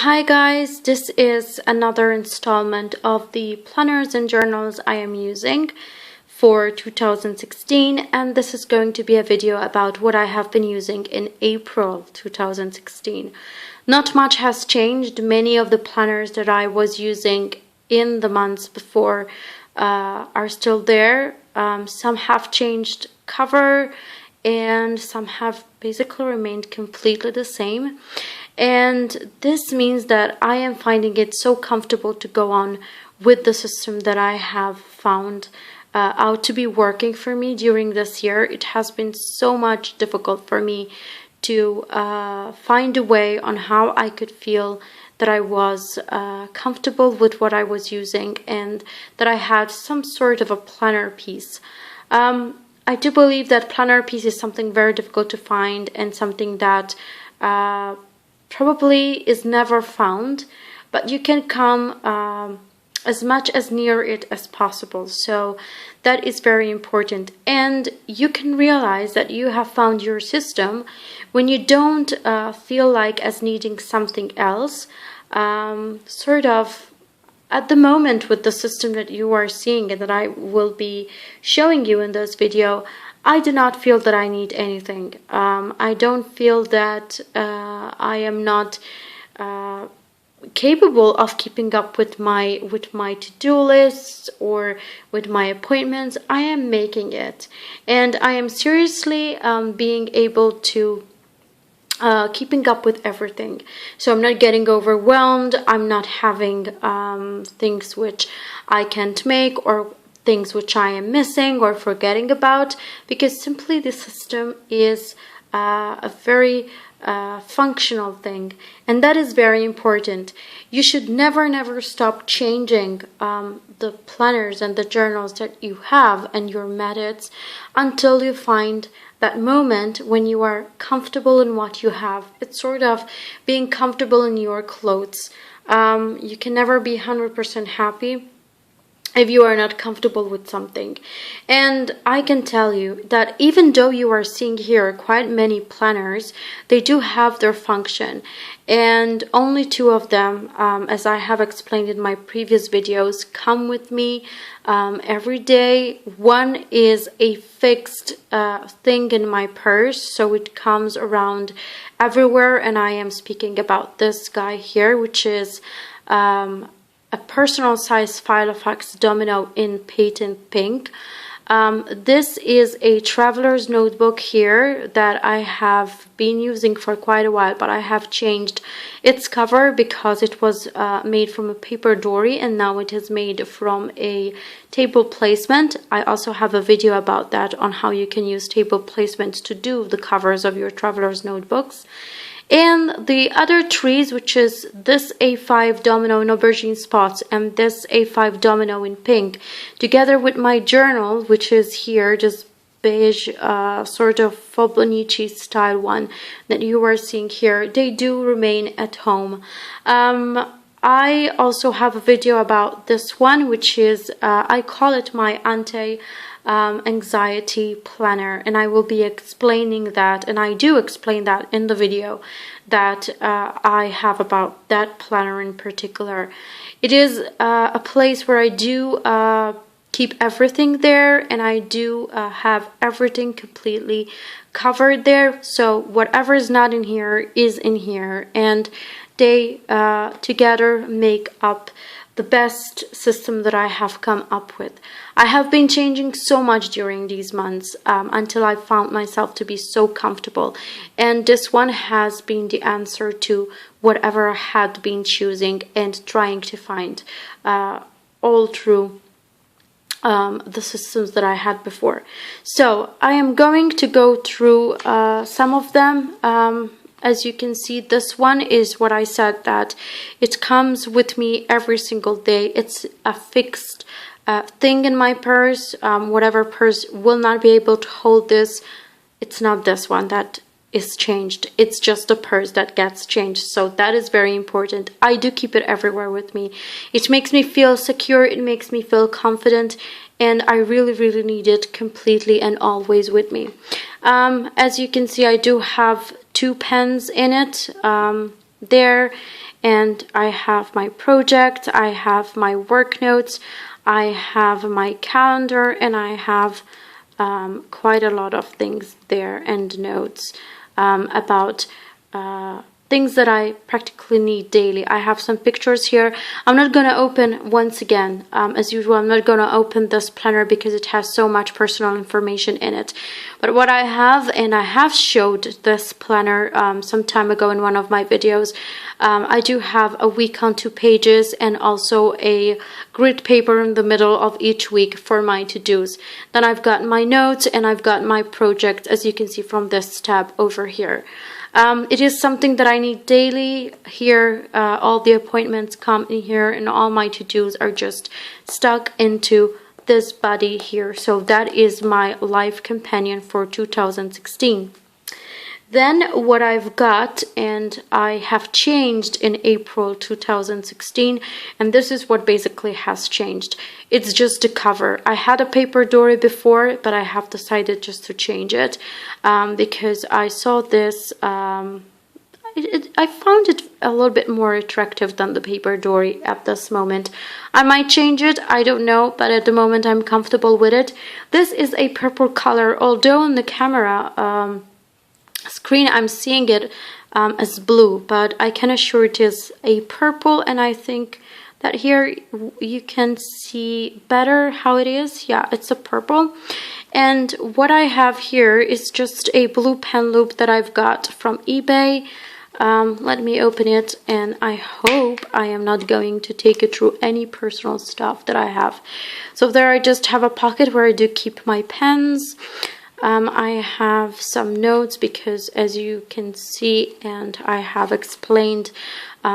Hi guys, this is another installment of the planners and journals I am using for 2016, and this is going to be a video about what I have been using in April 2016. Not much has changed. Many of the planners that I was using in the months before are still there. Some have changed cover and some have basically remained completely the same. And this means that I am finding it so comfortable to go on with the system that I have found out to be working for me during this year. It has been so much difficult for me to find a way on how I could feel that I was comfortable with what I was using and that I had some sort of a planner piece. I do believe that planner piece is something very difficult to find and something that probably is never found, but you can come as much as near it as possible. So that is very important, and you can realize that you have found your system when you don't feel like as needing something else. Sort of at the moment with the system that you are seeing and that I will be showing you in this video, I do not feel that I need anything. I don't feel that I am not capable of keeping up with my to-do lists or with my appointments. I am making it, and I am seriously being able to keeping up with everything. So I'm not getting overwhelmed. I'm not having things which I can't make or things which I am missing or forgetting about, because simply the system is a very functional thing, and that is very important. You should never stop changing the planners and the journals that you have and your methods until you find that moment when you are comfortable in what you have. It's sort of being comfortable in your clothes. You can never be 100% happy if you are not comfortable with something. And I can tell you that even though you are seeing here quite many planners, they do have their function, and only two of them, as I have explained in my previous videos, come with me every day. One is a fixed thing in my purse, so it comes around everywhere, and I am speaking about this guy here, which is a personal size Filofax domino in patent pink. This is a traveler's notebook here that I have been using for quite a while, but I have changed its cover because it was made from a paper dory and now it is made from a table placement. I also have a video about that on how you can use table placements to do the covers of your traveler's notebooks. And the other trees, which is this A5 domino in aubergine spots and this A5 domino in pink, together with my journal, which is here, just beige, sort of Faubourg style one that you are seeing here, they do remain at home. I also have a video about this one, which is, I call it my anxiety planner, and I will be explaining that, and I do explain that in the video that I have about that planner in particular. It is a place where I do keep everything there, and I do have everything completely covered there, so whatever is not in here is in here, and they together make up the best system that I have come up with. I have been changing so much during these months until I found myself to be so comfortable, and this one has been the answer to whatever I had been choosing and trying to find all through the systems that I had before. So I am going to go through some of them. As you can see, this one is what I said, that it comes with me every single day. It's a fixed thing in my purse. Whatever purse will not be able to hold this, it's not this one that is changed. It's just a purse that gets changed. So that is very important. I do keep it everywhere with me. It makes me feel secure. It makes me feel confident. And I really need it completely and always with me. As you can see, I do have two pens in it there, and I have my project, I have my work notes, I have my calendar, and I have quite a lot of things there and notes about things that I practically need daily. I have some pictures here. I'm not going to open, once again, as usual, I'm not going to open this planner because it has so much personal information in it. But what I have, and I have showed this planner some time ago in one of my videos, I do have a week on 2 pages and also a grid paper in the middle of each week for my to-dos. Then I've got my notes and I've got my project, as you can see from this tab over here. It is something that I need daily. Here, all the appointments come in here and all my to-dos are just stuck into this body here. So that is my life companion for 2016. Then what I've got, and I have changed in April 2016, and this is what basically has changed. It's just a cover. I had a paper dory before, but I have decided just to change it because I saw this. I found it a little bit more attractive than the paper dory at this moment. I might change it, I don't know, but at the moment I'm comfortable with it. This is a purple color, although on the camera screen I'm seeing it as blue, but I can assure it is a purple, and I think that here you can see better how it is. Yeah, it's a purple. And what I have here is just a blue pen loop that I've got from eBay. Let me open it, and I hope I am not going to take it through any personal stuff that I have. So there I just have a pocket where I do keep my pens. I have some notes because, as you can see, and I have explained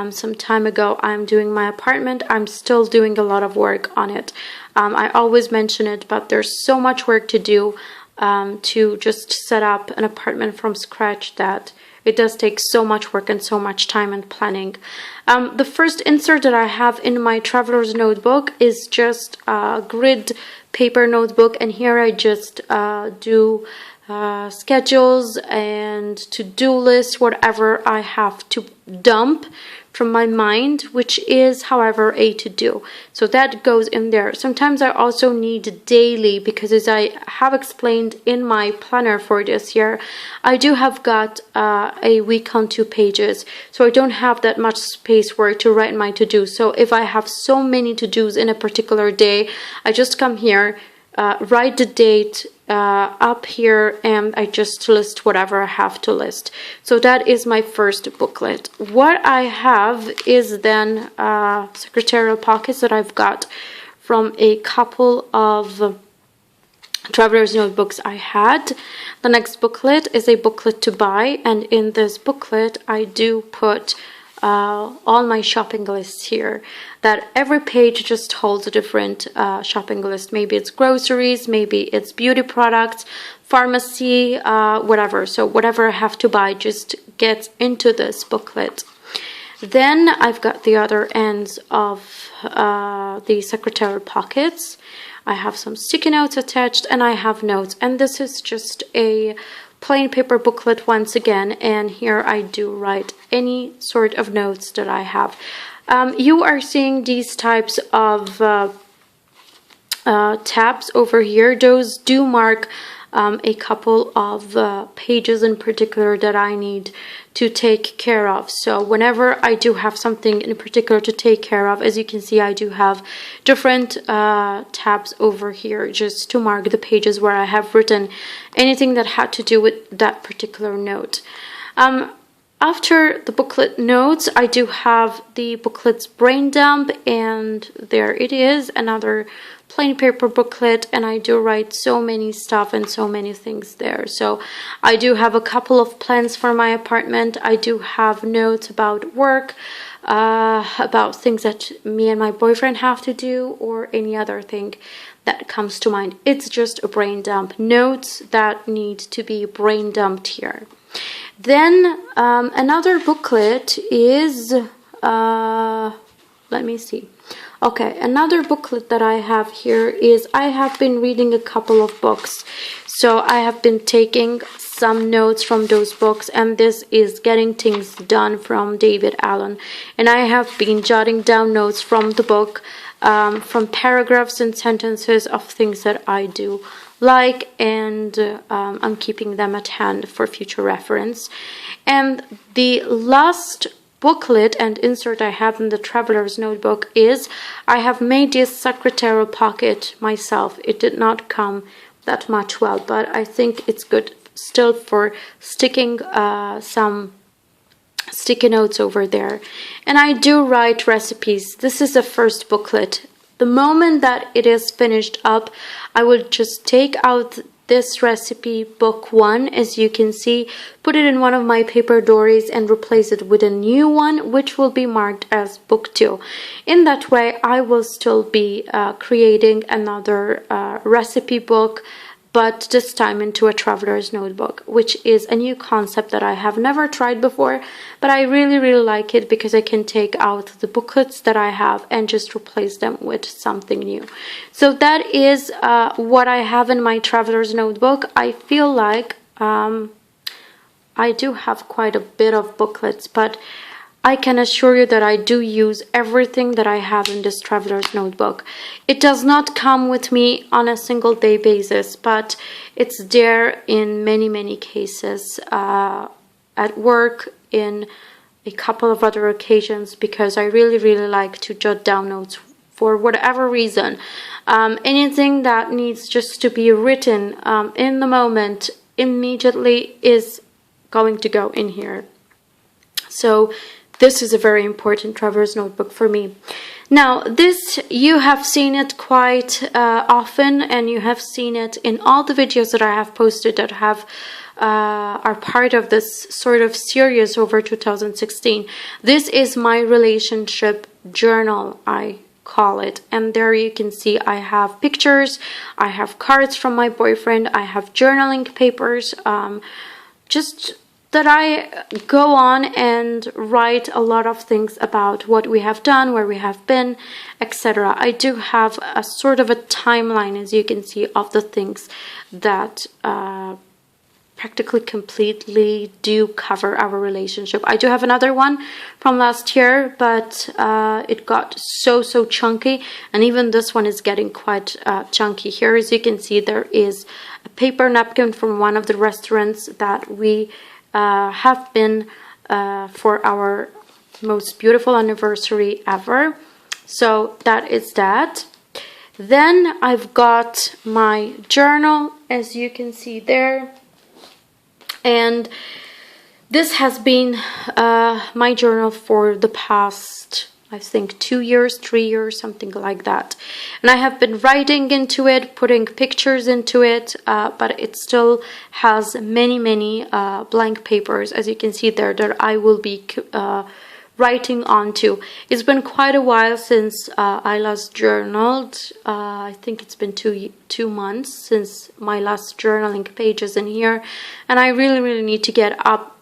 some time ago, I'm doing my apartment. I'm still doing a lot of work on it. I always mention it, but there's so much work to do to just set up an apartment from scratch that it does take so much work and so much time and planning. The first insert that I have in my traveler's notebook is just a grid paper notebook, and here I just do schedules and to-do lists, whatever I have to dump from my mind, which is, however, a to-do. So that goes in there. Sometimes I also need daily, because as I have explained in my planner for this year, I do have got a week on 2 pages, so I don't have that much space where to write my to-do. So if I have so many to-dos in a particular day, I just come here, write the date up here, and I just list whatever I have to list. So that is my first booklet. What I have is then secretarial pockets that I've got from a couple of traveler's notebooks I had. The next booklet is a booklet to buy, and in this booklet I do put all my shopping lists here, that every page just holds a different shopping list. Maybe it's groceries, maybe it's beauty products, pharmacy, whatever. So whatever I have to buy just gets into this booklet. Then I've got the other ends of the secretarial pockets. I have some sticky notes attached, and I have notes, and this is just a plain paper booklet once again, and here I do write any sort of notes that I have. You are seeing these types of tabs over here. Those do mark a couple of pages in particular that I need to take care of. So whenever I do have something in particular to take care of, as you can see, I do have different tabs over here just to mark the pages where I have written anything that had to do with that particular note. After the booklet notes, I do have the booklet's brain dump, and there it is, another plain paper booklet, and I do write so many stuff and so many things there. So I do have a couple of plans for my apartment. I do have notes about work, about things that me and my boyfriend have to do, or any other thing that comes to mind. It's just a brain dump, notes that need to be brain dumped here. Then another booklet is, let me see. Okay, another booklet that I have here is, I have been reading a couple of books. So I have been taking some notes from those books, and this is Getting Things Done from David Allen. And I have been jotting down notes from the book, from paragraphs and sentences of things that I do like, and I'm keeping them at hand for future reference. And the last booklet and insert I have in the traveler's notebook is, I have made this secretarial pocket myself. It did not come that much well, but I think it's good still for sticking some sticky notes over there. And I do write recipes. This is the first booklet. The moment that it is finished up, I will just take out this recipe, book 1, as you can see, put it in one of my paper dories and replace it with a new one, which will be marked as book 2. In that way, I will still be creating another recipe book, but this time into a traveler's notebook, which is a new concept that I have never tried before, but I really like it because I can take out the booklets that I have and just replace them with something new. So that is what I have in my traveler's notebook. I feel like I do have quite a bit of booklets, but I can assure you that I do use everything that I have in this traveler's notebook. It does not come with me on a single day basis, but it's there in many cases, at work, in a couple of other occasions, because I really like to jot down notes for whatever reason. Anything that needs just to be written in the moment immediately is going to go in here. So this is a very important traveler's notebook for me. Now, this, you have seen it quite often, and you have seen it in all the videos that I have posted that have are part of this sort of series over 2016. This is my relationship journal, I call it, and there you can see I have pictures, I have cards from my boyfriend, I have journaling papers, just that I go on and write a lot of things about what we have done, where we have been, etc. I do have a sort of a timeline, as you can see, of the things that practically completely do cover our relationship. I do have another one from last year, but it got so chunky, and even this one is getting quite chunky. Here, as you can see, there is a paper napkin from one of the restaurants that we have been for our most beautiful anniversary ever. So that is that. Then I've got my journal, as you can see there, and this has been my journal for the past, I think, 2 years, 3 years, something like that. And I have been writing into it, putting pictures into it, but it still has many blank papers, as you can see there, that I will be writing onto. It's been quite a while since I last journaled. I think it's been two months since my last journaling pages in here, and I really need to get up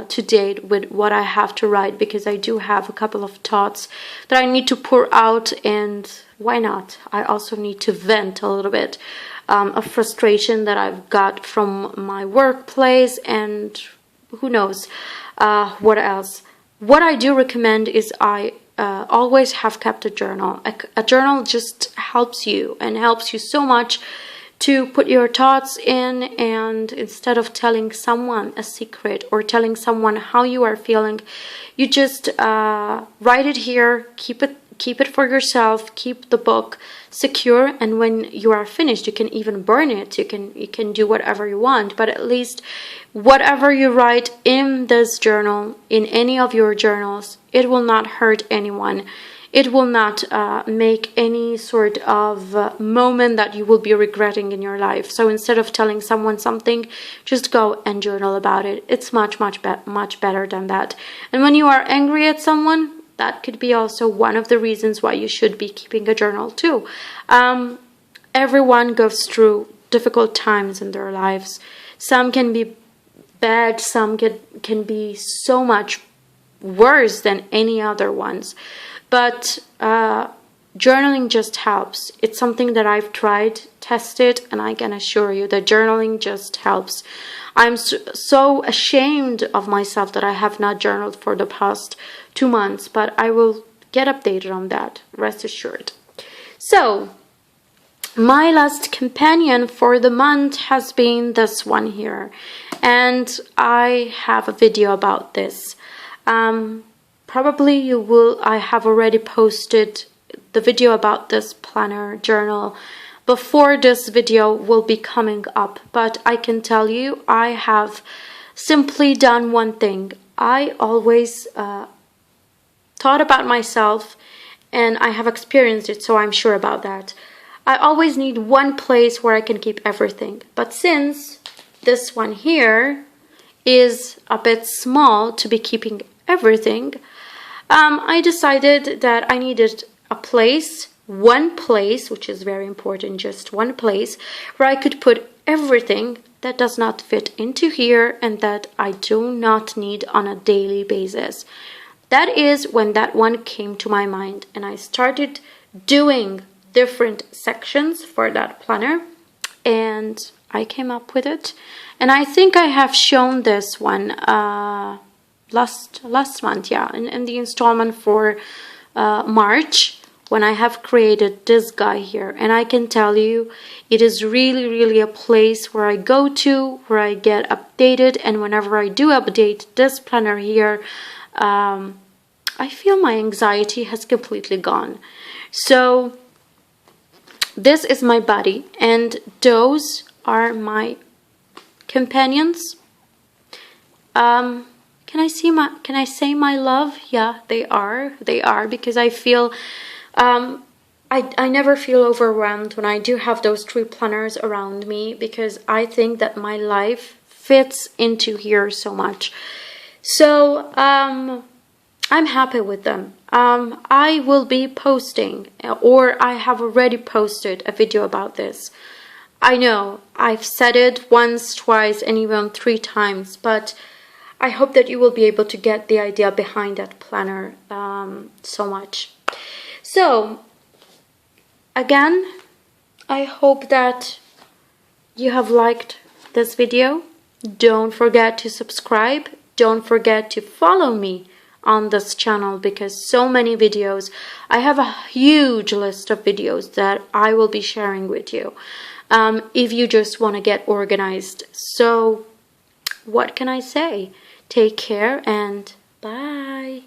to date with what I have to write, because I do have a couple of thoughts that I need to pour out, and why not? I also need to vent a little bit of frustration that I've got from my workplace, and who knows what else. What I do recommend is I always have kept a journal. A journal just helps you, and helps you so much to put your thoughts in, and instead of telling someone a secret or telling someone how you are feeling, you just write it here, keep it for yourself, keep the book secure, and when you are finished, you can even burn it, you can do whatever you want, but at least whatever you write in this journal, in any of your journals, it will not hurt anyone. It will not make any sort of moment that you will be regretting in your life. So instead of telling someone something, just go and journal about it. It's much better than that. And when you are angry at someone, that could be also one of the reasons why you should be keeping a journal too. Everyone goes through difficult times in their lives. Some can be bad, some can be so much worse than any other ones. But journaling just helps. It's something that I've tried, tested, and I can assure you that journaling just helps. I'm so ashamed of myself that I have not journaled for the past 2 months, but I will get updated on that, rest assured. So, my last companion for the month has been this one here, and I have a video about this. Probably you will, I have already posted the video about this planner journal before this video will be coming up, but I can tell you I have simply done one thing. I always thought about myself, and I have experienced it, so I'm sure about that. I always need one place where I can keep everything, but since this one here is a bit small to be keeping everything, I decided that I needed a place, one place, which is very important, just one place where I could put everything that does not fit into here and that I do not need on a daily basis. That is when that one came to my mind, and I started doing different sections for that planner, and I came up with it. And I think I have shown this one last month, yeah, in the installment for March, when I have created this guy here. And I can tell you, it is really a place where I go to, where I get updated, and whenever I do update this planner here, I feel my anxiety has completely gone. So this is my body, and those are my companions. Can I say my love? Yeah, they are, because I feel I never feel overwhelmed when I do have those 3 planners around me, because I think that my life fits into here so much. So I'm happy with them. I will be posting, or I have already posted a video about this. I know I've said it once, twice, and even 3 times, but I hope that you will be able to get the idea behind that planner so much. So, again, I hope that you have liked this video. Don't forget to subscribe. Don't forget to follow me on this channel, because so many videos, I have a huge list of videos that I will be sharing with you if you just want to get organized. So what can I say? Take care and bye.